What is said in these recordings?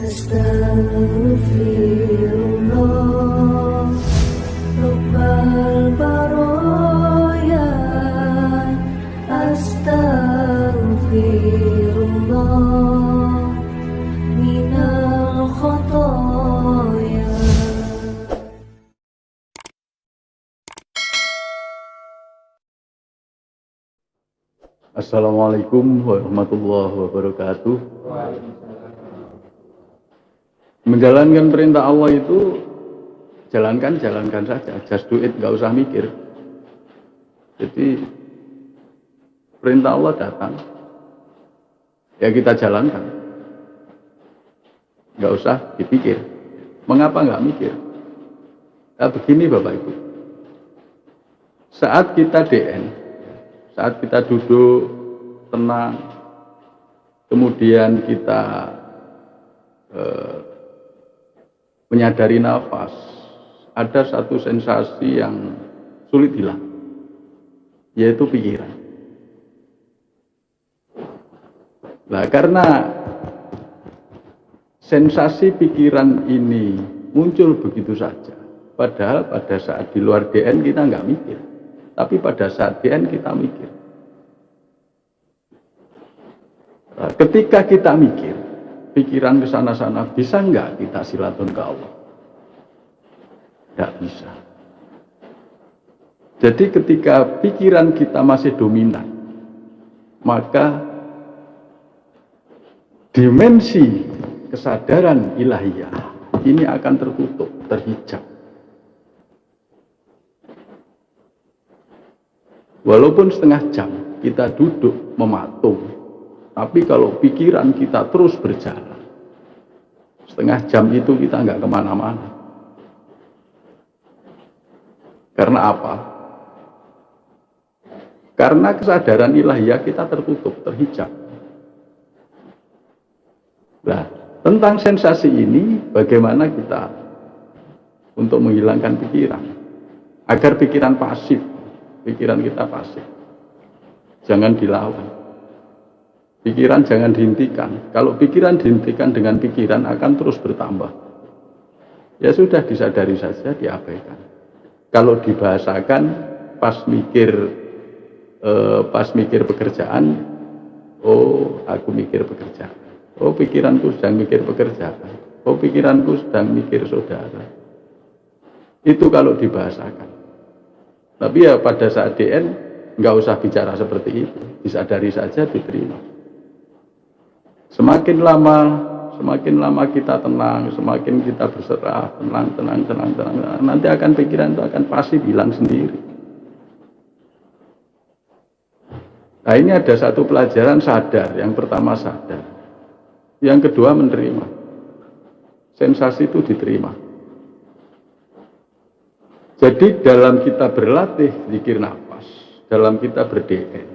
Astaghfirullah, Rabbal baraya. Astaghfirullah minal khotoya. Assalamualaikum warahmatullahi wabarakatuh. Menjalankan perintah Allah itu jalankan saja, just do it, nggak usah mikir. Jadi perintah Allah datang, ya kita jalankan, nggak usah dipikir. Mengapa nggak mikir? Nah, begini Bapak Ibu, saat kita DN, saat kita duduk tenang, kemudian kita menyadari nafas, ada satu sensasi yang sulit hilang, yaitu pikiran. Nah, karena sensasi pikiran ini muncul begitu saja, padahal pada saat di luar DN kita nggak mikir, tapi pada saat DN kita mikir. Nah, ketika kita mikir, pikiran ke sana-sana, bisa nggak kita silatun ke Allah? Nggak bisa. Jadi ketika pikiran kita masih dominan, maka dimensi kesadaran ilahiyah ini akan tertutup, terhijab. Walaupun setengah jam kita duduk mematung, tapi kalau pikiran kita terus berjalan, setengah jam itu kita nggak kemana-mana. Karena apa? Karena kesadaran ilahiyah kita tertutup, terhijab. Nah, tentang sensasi ini, bagaimana kita untuk menghilangkan pikiran, agar pikiran pasif, pikiran kita pasif, jangan dilawan. Pikiran jangan dihentikan. Kalau pikiran dihentikan dengan pikiran akan terus bertambah. Ya sudah, disadari saja, diabaikan. Kalau dibahasakan pas mikir pekerjaan, oh aku mikir pekerjaan. Oh pikiranku sedang mikir pekerjaan. Oh pikiranku sedang mikir saudara. Itu kalau dibahasakan. Tapi ya pada saat DN nggak usah bicara seperti itu. Disadari saja, diterima. Semakin lama kita tenang, semakin kita berserah, tenang. Nanti akan pikiran itu akan pasti hilang sendiri. Nah, ini ada satu pelajaran sadar. Yang pertama sadar. Yang kedua menerima. Sensasi itu diterima. Jadi dalam kita berlatih zikir nafas, dalam kita ber-DN,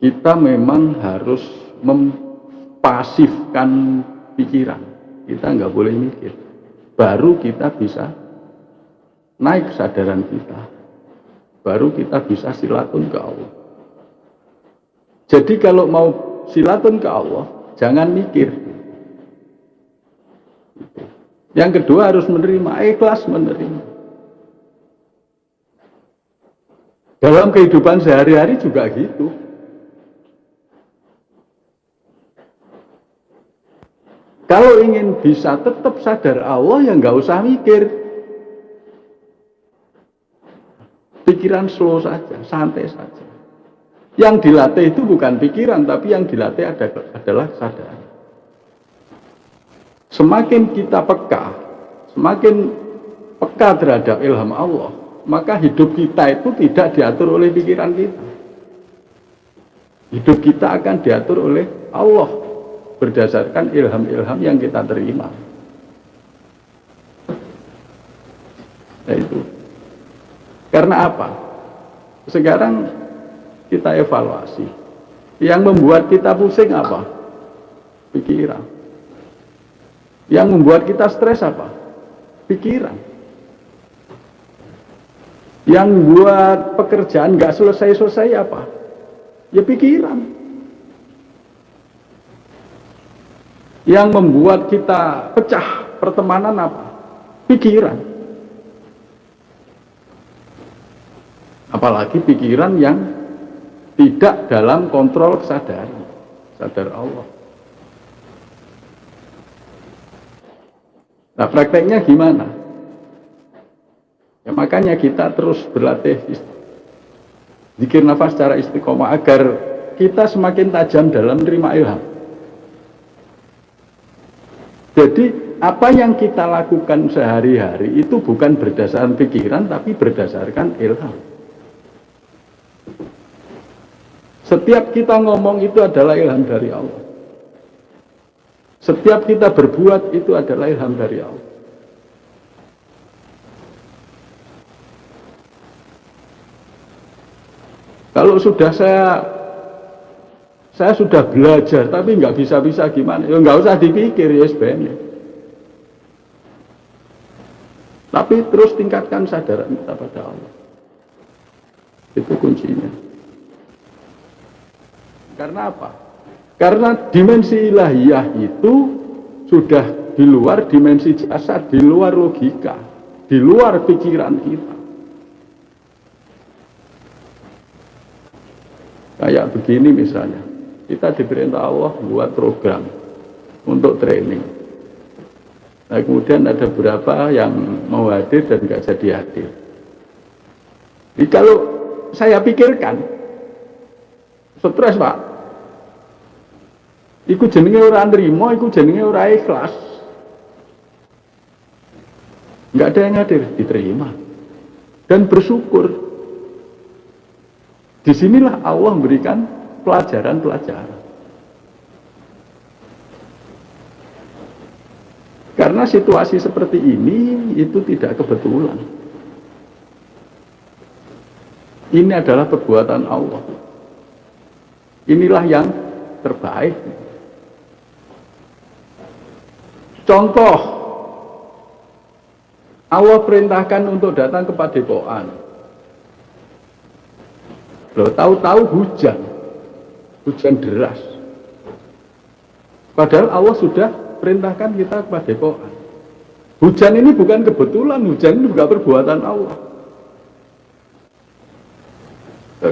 kita memang harus mempasifkan pikiran. Kita nggak boleh mikir. Baru kita bisa naik kesadaran kita. Baru kita bisa silatun ke Allah. Jadi kalau mau silatun ke Allah, jangan mikir. Yang kedua harus menerima, ikhlas menerima. Dalam kehidupan sehari-hari juga gitu. Kalau ingin bisa tetap sadar Allah, ya nggak usah mikir. Pikiran slow saja, santai saja. Yang dilatih itu bukan pikiran, tapi yang dilatih adalah kesadaran. Semakin kita semakin peka terhadap ilham Allah, maka hidup kita itu tidak diatur oleh pikiran kita. Hidup kita akan diatur oleh Allah berdasarkan ilham-ilham yang kita terima. Nah itu. Karena apa? Sekarang kita evaluasi. Yang membuat kita pusing apa? Pikiran. Yang membuat kita stres apa? Pikiran. Yang membuat pekerjaan nggak selesai-selesai apa? Ya pikiran. Yang membuat kita pecah pertemanan apa? Pikiran. Apalagi pikiran yang tidak dalam kontrol kesadaran, sadar Allah. Nah, prakteknya gimana? Ya, makanya kita terus berlatih zikir nafas secara istiqomah agar kita semakin tajam dalam menerima ilham. Jadi apa yang kita lakukan sehari-hari itu bukan berdasarkan pikiran tapi berdasarkan ilham. Setiap kita ngomong itu adalah ilham dari Allah. Setiap kita berbuat itu adalah ilham dari Allah. Kalau sudah saya sudah belajar tapi nggak bisa-bisa gimana? Ya nggak usah dipikir ya sebenarnya. Tapi terus tingkatkan kesadaran kita pada Allah. Itu kuncinya. Karena apa? Karena dimensi ilahiyah itu sudah di luar dimensi jasad, di luar logika, di luar pikiran kita. Kayak begini misalnya. Kita diperintah Allah buat program untuk training. Nah, kemudian ada beberapa yang mau hadir dan nggak jadi hadir. Jadi kalau saya pikirkan, stres Pak. Iku jenenge ora nrimo, iku jenenge ora ikhlas. Nggak ada yang hadir, diterima dan bersyukur. Disinilah Allah memberikan pelajaran-pelajaran. Karena situasi seperti ini itu tidak kebetulan. Ini adalah perbuatan Allah. Inilah yang terbaik. Contoh, Allah perintahkan untuk datang ke Padepokan. Loh, tahu-tahu hujan deras. Padahal Allah sudah perintahkan kita ke Padepokan. Hujan ini bukan kebetulan, hujan ini juga perbuatan Allah.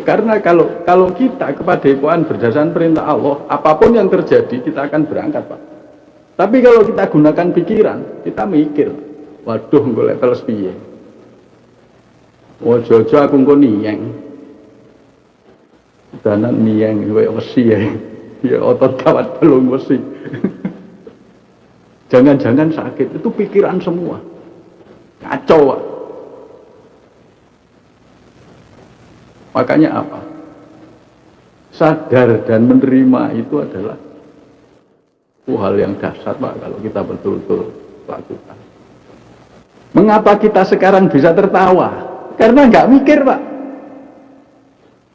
Karena kalau kita ke Padepokan berdasarkan perintah Allah, apapun yang terjadi kita akan berangkat, Pak. Tapi kalau kita gunakan pikiran, kita mikir, waduh, gue level sepiye. Ojo-ojo aku engko niyeng. Danan niyeng kowe wesi ya. Ya otot kawat belum wesi. Jangan-jangan sakit, itu pikiran semua. Kacau, Pak. Makanya apa? Sadar dan menerima itu adalah hal yang dahsyat, Pak, kalau kita betul-betul lakukan. Mengapa kita sekarang bisa tertawa? Karena nggak mikir, Pak.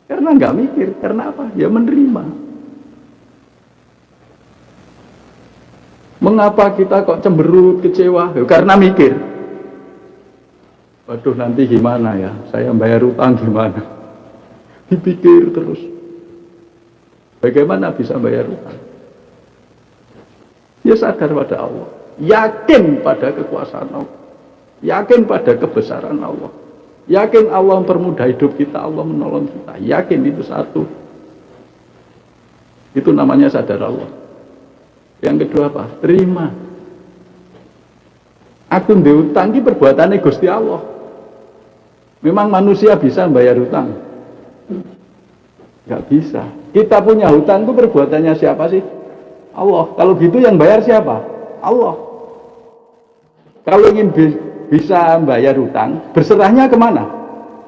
Karena nggak mikir. Karena apa? Ya menerima. Mengapa kita kok cemberut, kecewa? Ya, karena mikir. Waduh, nanti gimana ya? Saya bayar utang gimana? Dipikir terus. Bagaimana bisa bayar utang? Ya sadar pada Allah, yakin pada kekuasaan Allah, yakin pada kebesaran Allah, yakin Allah mempermudah hidup kita, Allah menolong kita, yakin itu satu. Itu namanya sadar Allah. Yang kedua apa? Terima. Aku ndutang iki perbuatane Gusti Allah. Memang manusia bisa bayar utang? Gak bisa. Kita punya hutang itu perbuatannya siapa sih? Allah. Kalau gitu yang bayar siapa? Allah. Kalau ingin bisa bayar hutang, berserahnya kemana?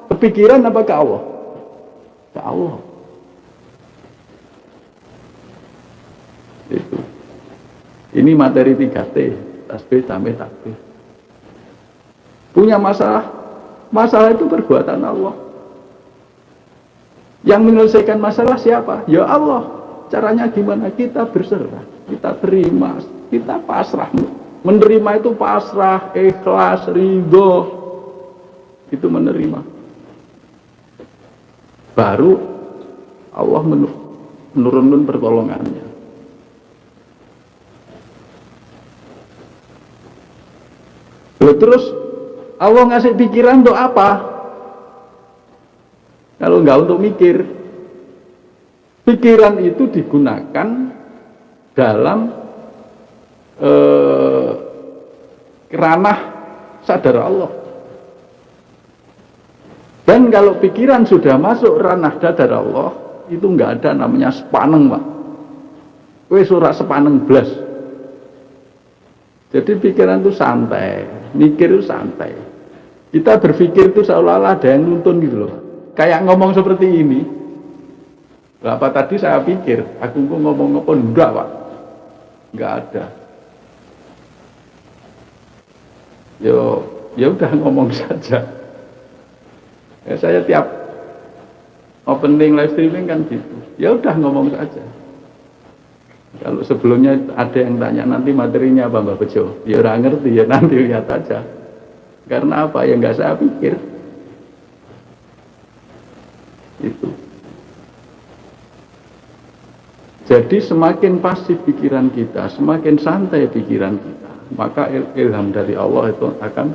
Ke pikiran apa ke Allah? Ke Allah. Itu. Ini materi 3T, tasbih, tahmid, takbir. Punya masalah? Masalah itu perbuatan Allah. Yang menyelesaikan masalah siapa? Ya Allah. Caranya gimana? Kita berserah, kita terima, kita pasrah. Menerima itu pasrah, ikhlas, ridho. Itu menerima. Baru Allah menurunkan pertolongannya. Loh, terus Allah ngasih pikiran untuk apa? Kalau nggak untuk mikir. Pikiran itu digunakan dalam ranah sadar Allah. Dan kalau pikiran sudah masuk ranah sadar Allah, itu nggak ada namanya sepaneng, Pak. Wes ora sepaneng blas. Jadi pikiran itu santai, mikir itu santai. Kita berpikir itu seolah-olah ada yang nuntun gitu loh. Kayak ngomong seperti ini. Apa tadi saya pikir, aku ngomong apa enggak, Pak? Enggak ada. Ya udah ngomong saja. Ya, saya tiap opening live streaming kan gitu. Ya udah ngomong saja. Kalau sebelumnya ada yang tanya nanti materinya apa Mbak Bejo, ya orang ngerti, ya nanti lihat aja. Karena apa? Ya nggak saya pikir. Itu. Jadi semakin pasif pikiran kita, semakin santai pikiran kita, maka ilham dari Allah itu akan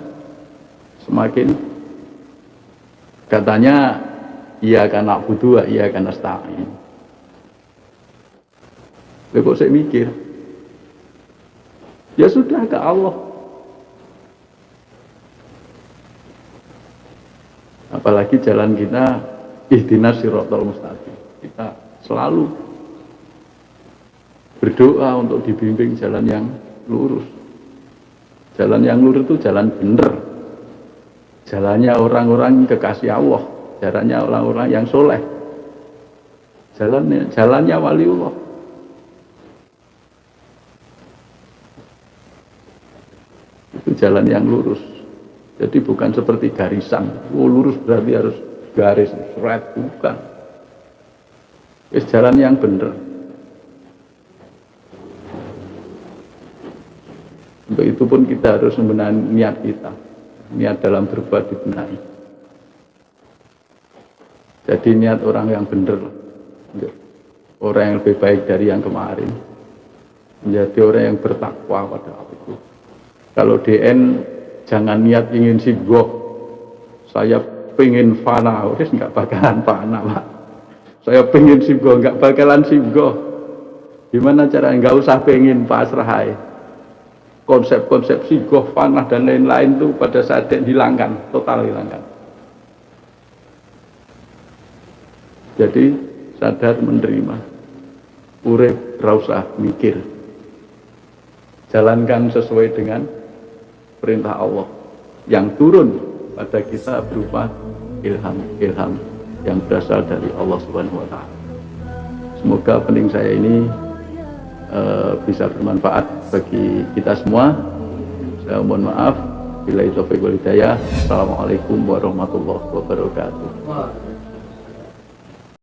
semakin, katanya, iya karena butuh, iya karena nasta'in. Kok saya mikir, ya sudah ke Allah. Apalagi jalan kita ihdinas siratal mustaqim. Kita selalu berdoa untuk dibimbing jalan yang lurus. Jalan yang lurus itu jalan benar. Jalannya orang-orang kekasih Allah, jalannya orang-orang yang soleh, jalannya waliullah. Itu jalan yang lurus. Jadi bukan seperti garisan. Oh, lurus berarti harus garis, seret, bukan. Itu jalan yang benar. Untuk itu pun kita harus membenahi niat kita. Niat dalam berbuat dibenahi. Jadi niat orang yang benar. Orang yang lebih baik dari yang kemarin. Menjadi orang yang bertakwa pada Allah itu. Kalau DN jangan niat ingin sibuk, saya pengen fana, wis nggak bakalan fana, Pak. Saya pengen sibuk, nggak bakalan sibuk. Gimana caranya? Nggak usah pengen pasrah. Konsep-konsep sibuk, fana dan lain-lain itu pada saat hilangkan, total hilangkan. Jadi sadar menerima, urip ra usah mikir, jalankan sesuai dengan perintah Allah yang turun pada kita berupa ilham yang berasal dari Allah Subhanahu wa Ta'ala. Semoga penting saya ini bisa bermanfaat bagi kita semua. Saya mohon maaf. Billahi taufiq wal hidayah. Assalamualaikum warahmatullahi wabarakatuh.